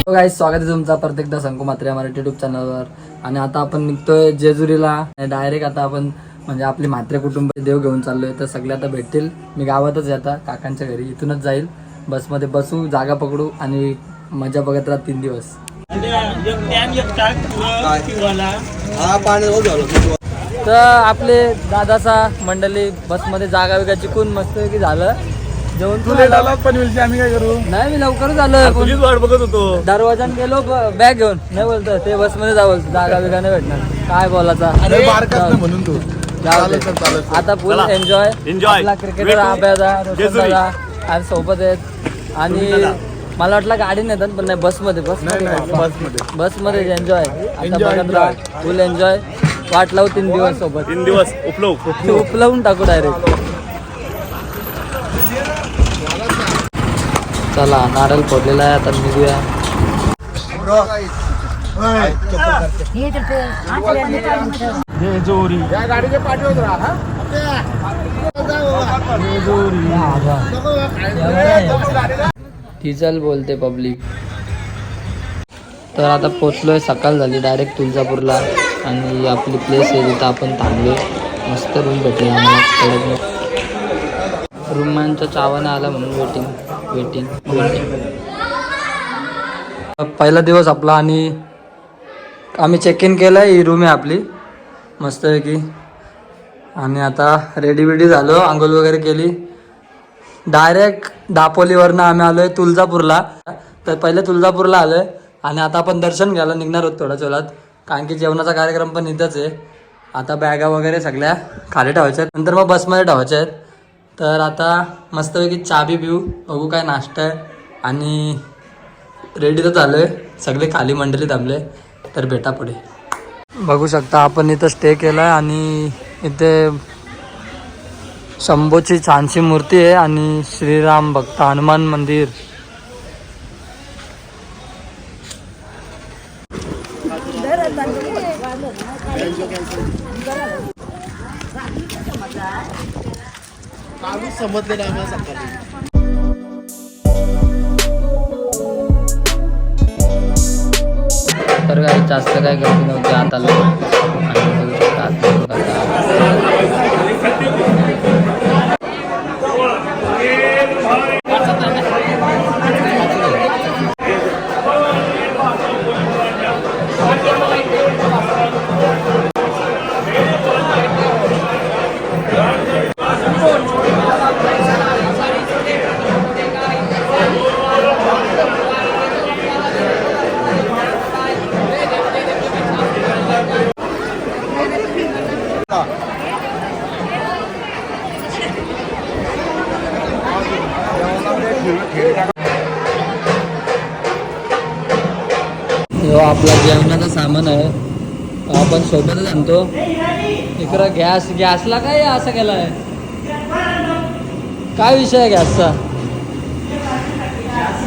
गाईस, स्वागत आहे तुमचा प्रत्येकदा शंकू म्हात्रे मराठी युट्यूब चॅनलवर. आणि आता आपण निघतोय जेजुरीला. डायरेक्ट आता आपण म्हणजे आपली म्हात्रे कुटुंब देव घेऊन चाललोय. तर सगळे आता भेटतील. मी गावातच आहे आता काकांच्या घरी. इथूनच जाईल, बसमध्ये बसू, जागा पकडू आणि मजा बघत राहा 3 दिवस. तर आपले दादाचा मंडळी बसमध्ये जागा वेगा चिकून मस्त की झालं जेवण. आम्ही काय करू? नाही, मी लवकरच आलो. वाट बघत होतो. दरवाजान गेलो बॅग घेऊन. नाही बोलतो ते बसमध्ये जावं, जागा वेगा नाही भेटणार. काय बोलायचा म्हणून तू. आता फुल एन्जॉय. आपला क्रिकेटर अभ्यासा आणि सोबत आहेत. आणि मला वाटलं गाडी नेतात पण नाही, बसमध्ये बसमध्ये एन्जॉय. आता बघत राहा, फुल एन्जॉय. वाट लावू 3 दिवस सोबत. 3 दिवस उपलवून टाकू डायरेक्ट. चला, नारळ फोडलेला आहे, आता निघूया. डिझेल बोलते पब्लिक. तर आता पोचलोय, सकाळ झाली. डायरेक्ट तुळजापूरला. आणि आपली प्लेस आहे तिथं आपण थांबलो. मस्त रूम भेटली आम्हाला. रूमांच्या चावाने आला म्हणून वेटिंग. पहिला दिवस आपला आणि आम्ही चेक इन केलं. ही रूम आहे आपली मस्त आहे की. आणि आता रेडी झालो, आंघोळ वगैरे केली. डायरेक्ट दापोलीवरनं आम्ही आलोय तुळजापूरला. तर पहिले तुळजापूरला आलोय आणि आता आपण दर्शन घ्यायला निघणार आहोत थोड्याच वेळात. कारण की जेवणाचा कार्यक्रम पण इथंच आहे. आता बॅगा वगैरे सगळ्या खाली ठेवायच्या आहेत, नंतर मग बसमध्ये ठेवायच्या आहेत. तर आता मस्तपैकी चहा बी पिऊ, बघू काय नाश्ता आहे. आणि रेडी तर झालो आहे, सगळे खाली मंडळी थांबले. तर भेटा पुढे. बघू शकता आपण इथं स्टे केला आहे. आणि इथे शंभूची छानशी मूर्ती आहे आणि श्रीराम भक्त हनुमान मंदिर. तर काही जास्त काय गर्दी नव्हती आता. आपला जेवणाचं सामान आहे, आपण सोबतच आणतो. इकडं गॅसला काय असं केलं आहे? काय विषय आहे गॅसचा?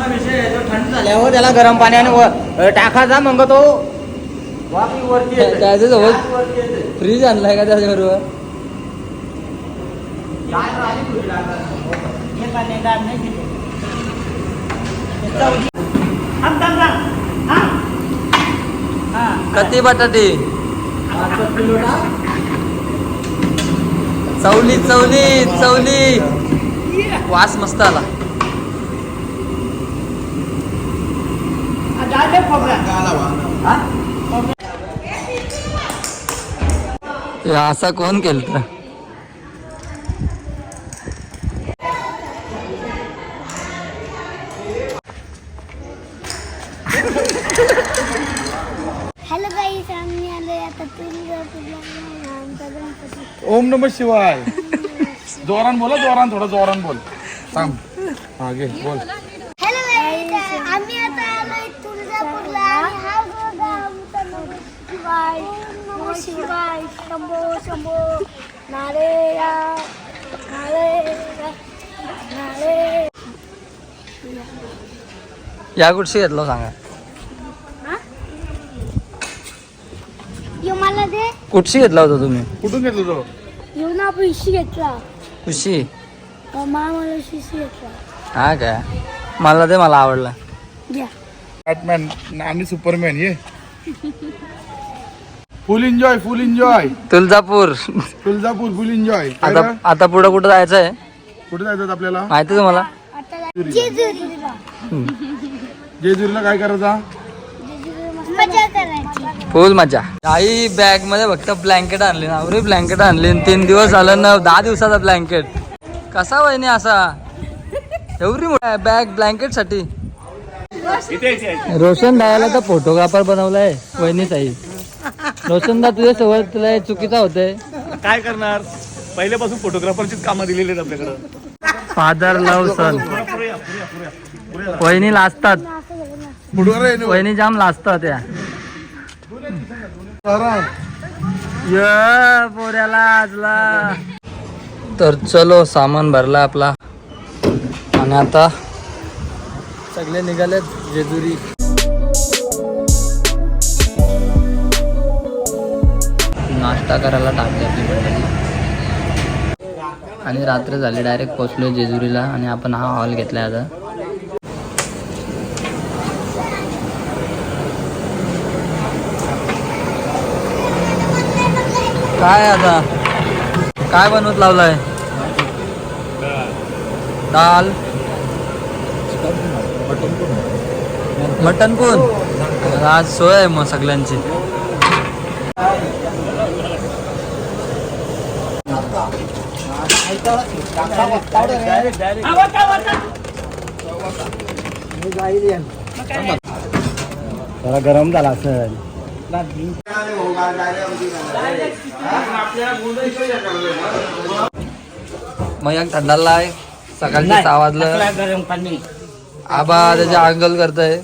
विषय जो थंड झाल्यावर त्याला गरम पाण्याने टाकायचा, मग तो वरती त्याच्यासोबत फ्रीज आणलाय का त्याच्याबरोबर? कती बटाटे? चवली वास मस्त आला. असा कोण केलं? हॅलो गाईस, आम्ही आलोय आता तुळजापूरला. ओम नमः शिवाय. जोरान बोला, थोडं जोरान बोल. सांग. हा घे बोल. हॅलो गाईस, आम्ही आता आलोय तुळजापूरला. आणि हा बघा आमचा नमः शिवाय. नमः शिवाय. शंभो नारे. या कुठशी घेतलं सांगा? मला दे. कुठशी घेतला होता तुम्ही? कुठून घेतलं तो? येऊन आपण इशी घेतला. उशी? मला शिशी घेतला. हा काय? मला दे, मला आवडला. घ्या. बॅटमॅन आम्ही सुपरमॅन ये. फुल एन्जॉय तुळजापूर. तुळजापूर फुल एन्जॉय. आता पुढे कुठं जायचं आहे कुठे जायचं आपल्याला? माहिती आहे तुम्हाला? जेजुरीला काय करायचा? मजा करायची. फुल मजा. काही बॅग मध्ये फक्त ब्लँकेट आणली ना, अरे ब्लँकेट आणली 3 दिवस झालं ना, 10 दिवसाचा ब्लँकेट. कसा वहिनी असा एवढी मोठा बॅग ब्लँकेट साठी? रोशन दादाला तर फोटोग्राफर बनवलाय वहिनी ताई. रोशन दा तुझ्या सोबत तुला चुकीचा होतंय. काय करणार, पहिल्यापासून फोटोग्राफरचीच कामं दिलेली आहेत आपल्याकडं. फादर लव सन. वहिनी लाजतात, वहिनी जाम लाजतात या. पोऱ्याला आजला. तर चलो, सामान भरला आपला आणि आता सगळे निघालेत जेजुरी. नाश्ता करायला टाकते आपली मंडळी आणि रात्र झाली. डायरेक्ट पोचलोय जेजुरीला आणि आपण हा हॉल घेतलाय आता. काय आता काय बनवत लावलाय? दाल मटन पण. आज सोय आहे मग सगळ्यांची. थोडा गरम झाला असेल. मग एक थंडाला आहे. सकाळचे 6 वाजलं. गरम पाणी. आबा त्याच्या अंगल करताय.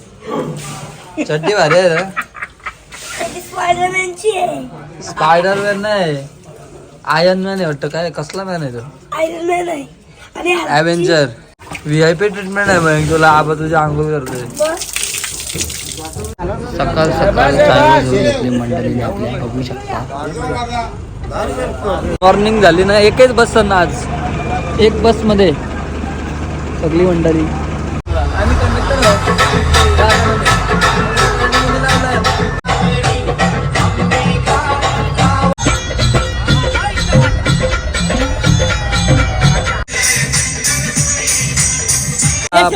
चड्डी भारी आहे रे. स्पायडरमॅनची आहे. स्पायडरमॅन नाही, आयर्न मॅन आहे वाटतं. काय कसला मॅन आहे तो? आयरन मॅन आहे आणि ॲव्हेंजर. VIP ट्रीटमेंट आहे मग तुला. आबा तुझ्या अंघोळ करतोय. सकाळ सकाळ चाय घेऊन घेतली मंडळीने आपल्या, बघू शकता. मॉर्निंग झाली ना, एकच बस ना आज. एक बस मध्ये सगळी मंडळी.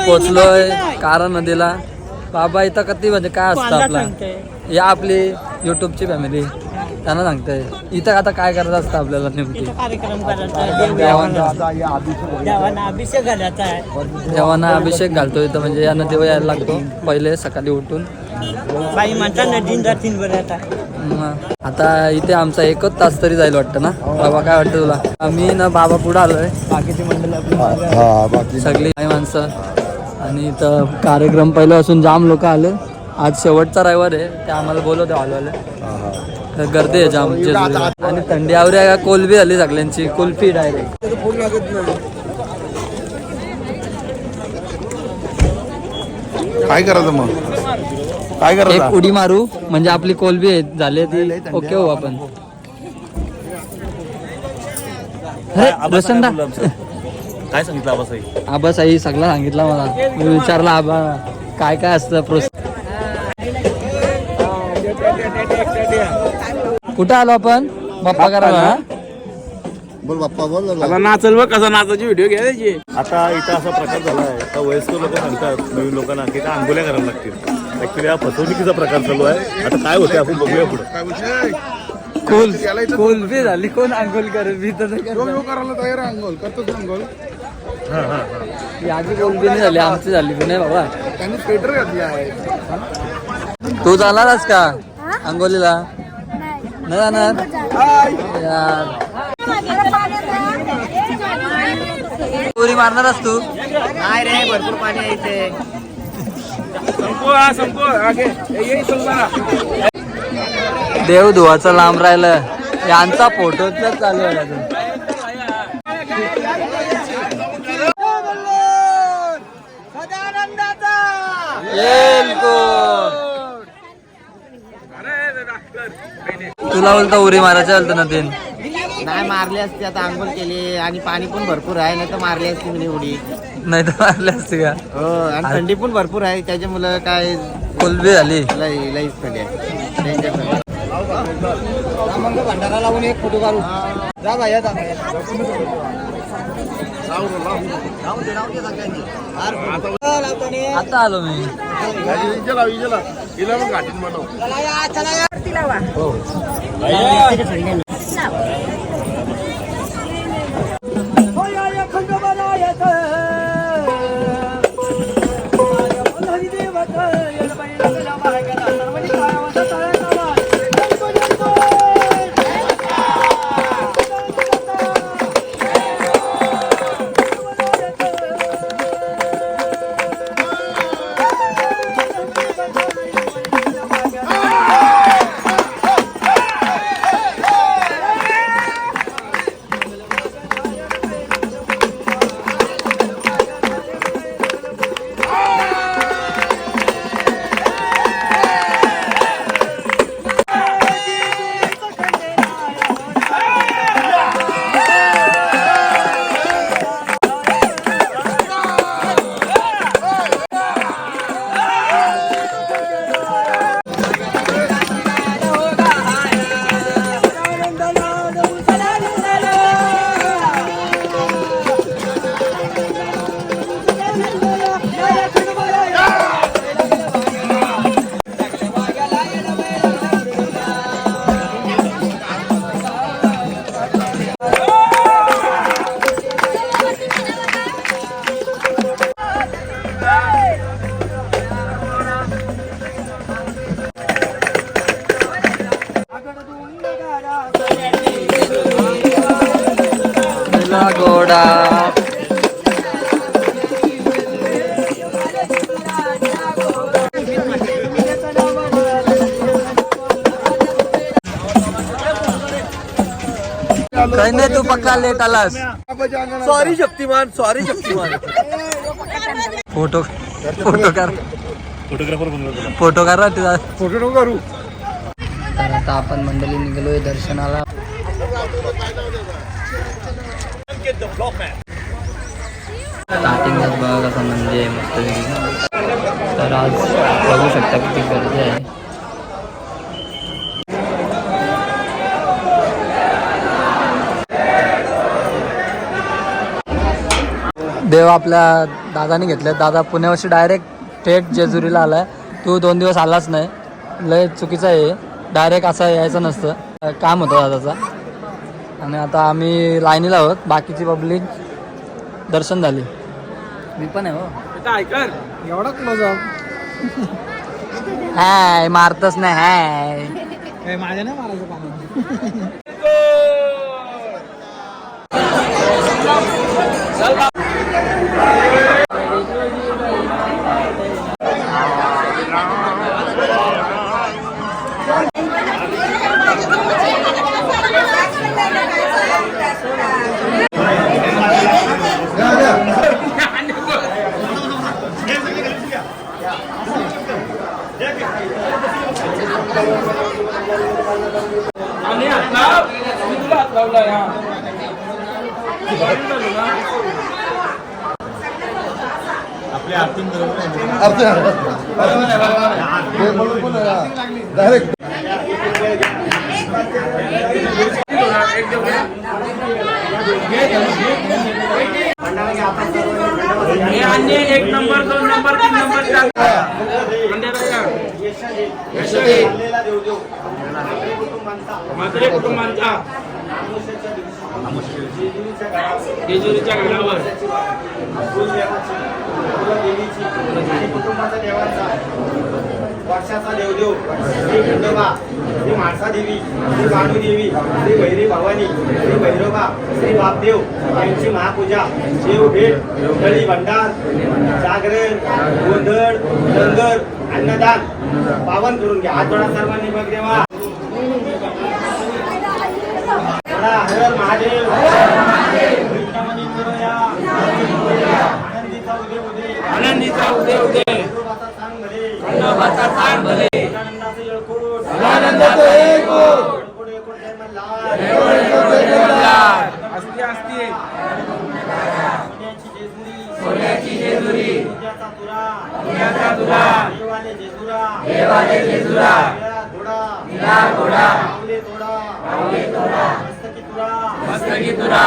पोचलोय कारा नदीला. बाबा इथं किती म्हणजे काय असतं आपलं. या आपली युट्यूबची फॅमिली त्यांना सांगताय इथं आता काय करायचं असतं आपल्याला. नेमकी कार्यक्रम करायचा, देवांना अभिषेक घालायचा आहे. देवांना अभिषेक घालतो इथं. म्हणजे या नदीवर यायला लागतो पहिले सकाळी उठून. बाई म्हणतात नदीन जातीन बरं. आता इथे आमचा 1 तास तरी जाईल वाटतं ना बाबा? काय वाटतं तुला? आम्ही ना बाबा पुढे आलोय. बाकीची मंडळी सगळी काही माणसं. आणि इथं कार्यक्रम पहिलं असून जाम लोक आले. आज शेवटचा रविवार आहे, ते आम्हाला बोलवते हॉलवाले. तर गर्दी आहे जाम जेजुरीला. आणि थंडी आवरी आहे. कोलबी झाली सगळ्यांची. कुल्फी डायरेक्ट. काय करायचं मग? काय करायचं? एक उडी मारू म्हणजे आपली कोलबी झाली ती ओके हो आपण. रोशनदा काय सांगितलं आबासाई? आबासाई सगळं सांगितलं मला. मी विचारला आबा काय काय असतं प्रोसेस. कुठं आलो आपण? बाप्पा करायला. बोल बाप्पा बोल. आता नाचल बघ कसा नाचाची व्हिडिओ घ्यायची. आता इथं असा प्रकार झाला आहे. आता वयस्कर लोक सांगतात नवीन लोकांना की आंघोळ्या करायला लागतील. ऍक्च्युली हा फसवणुकीचा प्रकार चालू आहे. आता काय होते आपण बघूया पुढे. कोलबी झाली. कोण अंघोल करेल? मी तर करायला तयार आहे. अंघोल करतोच अंघोल. आधी कोलबी नाही झाली, आमची झाली नाही बाबा. त्यांनी स्वेटर घातले आहे. तू जाणारच का अंघोलीला? नाही जाणार यार. उडी मारणारच तू? नाही रे, भरपूर पाणी आहे इथे. देव धुवाचं लांब राहिलं. यांचा फोटोच चालू आहे अजून. तुला बोलतो उडी मारायचं बोलतो ना ते. नाही मारली असती. आता आंघोळ केली आणि पाणी पण भरपूर आहे. नाही तर मारली असती मी उडी. नाही तर मारली असते का? हो, आणि थंडी पण भरपूर आहे त्याच्यामुळं काय कोलबी झाली. मग भंडारा लावून एक फोटो काढू. जा बाया जा. आता आलो मी. घोडा काही नाही, तू पक्का लेट आलास. सॉरी शक्तिमान. फोटो कर. फोटो करा तुझा. फोटो करू. तर आता आपण मंडळी निघलोय दर्शनाला. स्टार्टिंगलाच बघा कसं म्हणजे मस्त. तर आज बघू शकता किती गर्दी आहे. देव आपल्या दादाने घेतले. दादा पुण्यावरशी डायरेक्ट थेट जेजुरीला आलाय. तू 2 दिवस आलाच नाही, लय चुकीचं आहे. डायरेक्ट असं यायचं नसतं, काम होतं दादाचा. आणि आता आम्ही लाईनीला आहोत. बाकीची पब्लिक दर्शन झाली. मी पण आहे हो. एवढा क्लोज हाय मारतच नाही. हाय माझ्या नाही मारायचं पाणी. डायरेक्ट एक नंबर 2 नंबर 3 नंबर 4 कुटुंबांचा जेजुरीच्या घरावर कुटुंबाचा देवांचा वर्षाचा देवदेव श्री खंडोबा, श्री माणसा देवी, श्री भानुदेवी, श्री भैरी भवानी, श्री भैरोबा, श्री बापदेव यांची महापूजा, देव भेट, दळी भंडार, जागरण, गोंधळ, लंगर, अन्नदान पावन करून घ्या. हात जोडा सर्वांनी. बघ देवा. हर महादेव. आनंदीचा उदय उदय. खंडोबाचा सांग भले. आनंदाचे येळकोट. आनंदाचे येळकोट. असती असती. सोन्याची जेजुरी. सोन्याची जेजुरी. पुण्याचा तुरा. पुण्याचा तुरा. देवाने जेजुरा निळा घोडा माऊली तोडा मस्तकी तुरा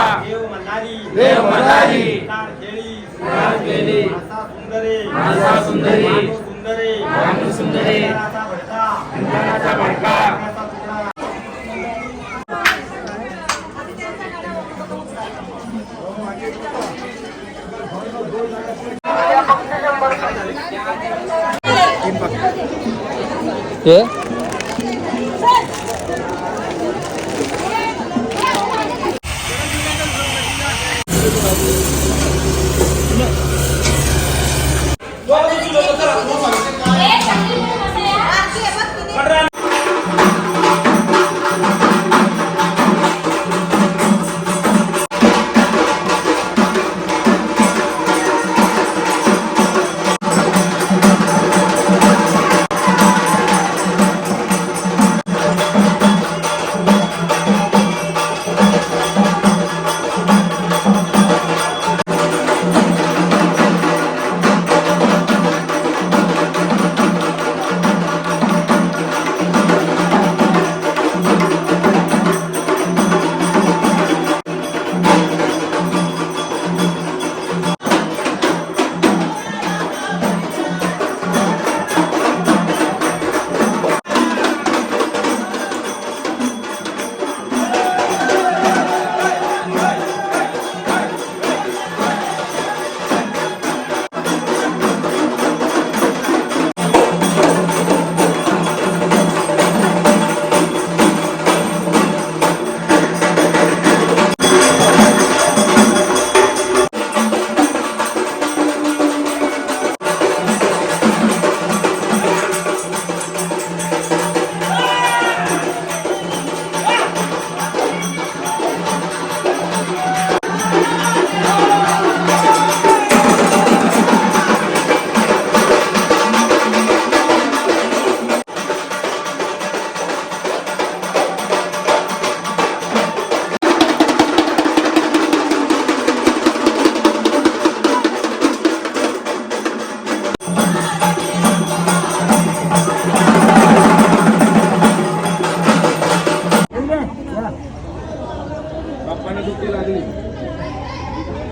देव मल्हारी तार खेळी मासा सुंदरे माणू सुंदरे अंजनाचा भडका हे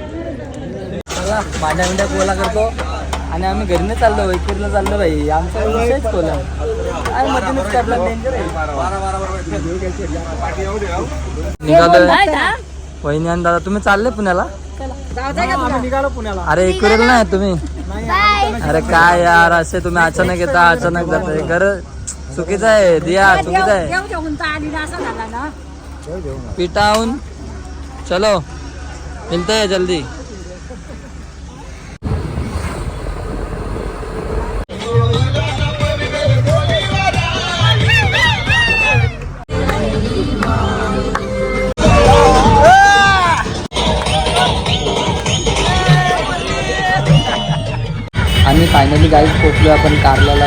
चला भांड्या कोला करतो आणि आम्ही घरी नाही चाललो वैकीरला चाललो भाई आमचा विषयच कोला काय मधूनच काढला डेंजर आहे निघालो वहिनी आणि दादा तुम्ही चालले पुण्याला निघालो पुण्याला अरे एकुरेल नाही तुम्ही अरे काय यार असे तुम्ही अचानक येता अचानक जाता घर चुकीचं आहे दिया चुकीचं आहे पिटाऊन चलो मिलते हैं जल्दी आणि फायनली गाईज पोचलो आपण कारल्याला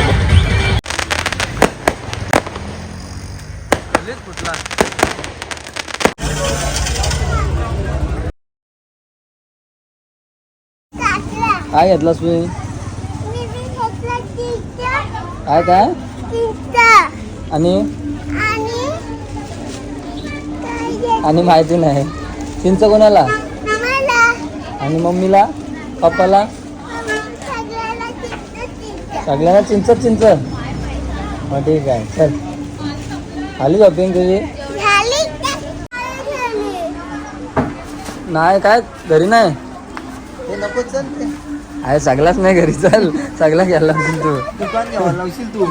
काय घेतलास तुम्ही काय काय आणि आणि माहिती नाही चिंच कोणाला आणि मम्मीला पप्पाला सगळ्यांना चिंच चिंच मग ठीक आहे चल आली शॉपिंग तुझी नाही काय घरी नाही अरे सगळाच नाही घरी चल सगळा केला तू तू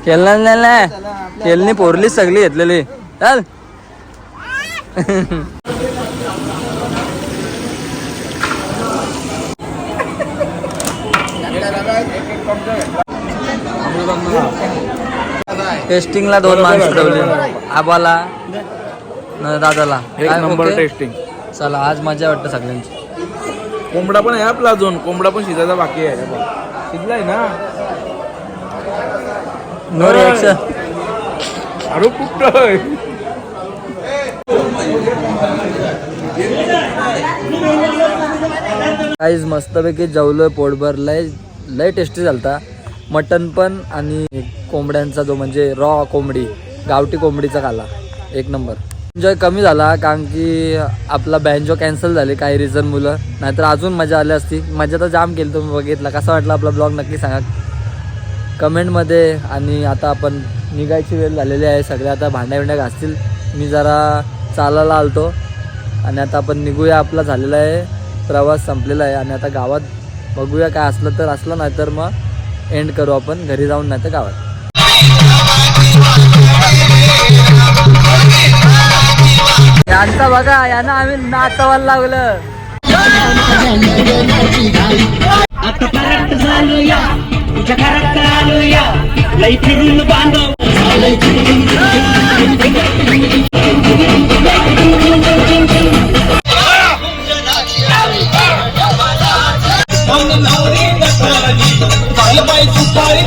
केला नाही केलनी पोरलीच सगळी घेतलेली चल टेस्टिंगला 2 माणसं ठेवली आबाला न दादाला एक नंबर ओके? टेस्टिंग. चला आज मजा वाटतं सगळ्यांची. कोंबडा पण आहे आपला अजून कोंबडा पण शिजायचा बाकी आहे शिजलाय ना नो रिएक्शन अरे कुठं काहीच मस्तपैकी जेवलोय पोट भरलंय लय टेस्टी झालता. मटन पण आणि कोंबड्यांचा जो म्हणजे रॉ कोंबडी, गावठी कोंबडीचा खाला, एक नंबर. एन्जॉय कमी झाला कारण की आपला बँजो कॅन्सल झाले काही रिझन मुलं, नाहीतर अजून मजा आली असती. मजा तर जाम केली. तुम्ही बघितला कसा वाटला आपला ब्लॉग नक्की सांगा कमेंटमध्ये. आणि आता आपण निघायची वेळ झालेली आहे. सगळे आता भांड्या घासतील. मी जरा चालायला आलतो आणि आता आपण निघूया. आपला झालेला आहे प्रवास, संपलेला आहे. आणि आता गावात बघूया काय असलं तर असलं, नाही तर मग एंड करू आपण घरी जाऊन, नाही तर गावात. यांचा बघा, यांना आम्ही नाचावायला लागलं. आता परत झालूया तुझ्या घरात आलूया लई फिरून बांधव सुपारी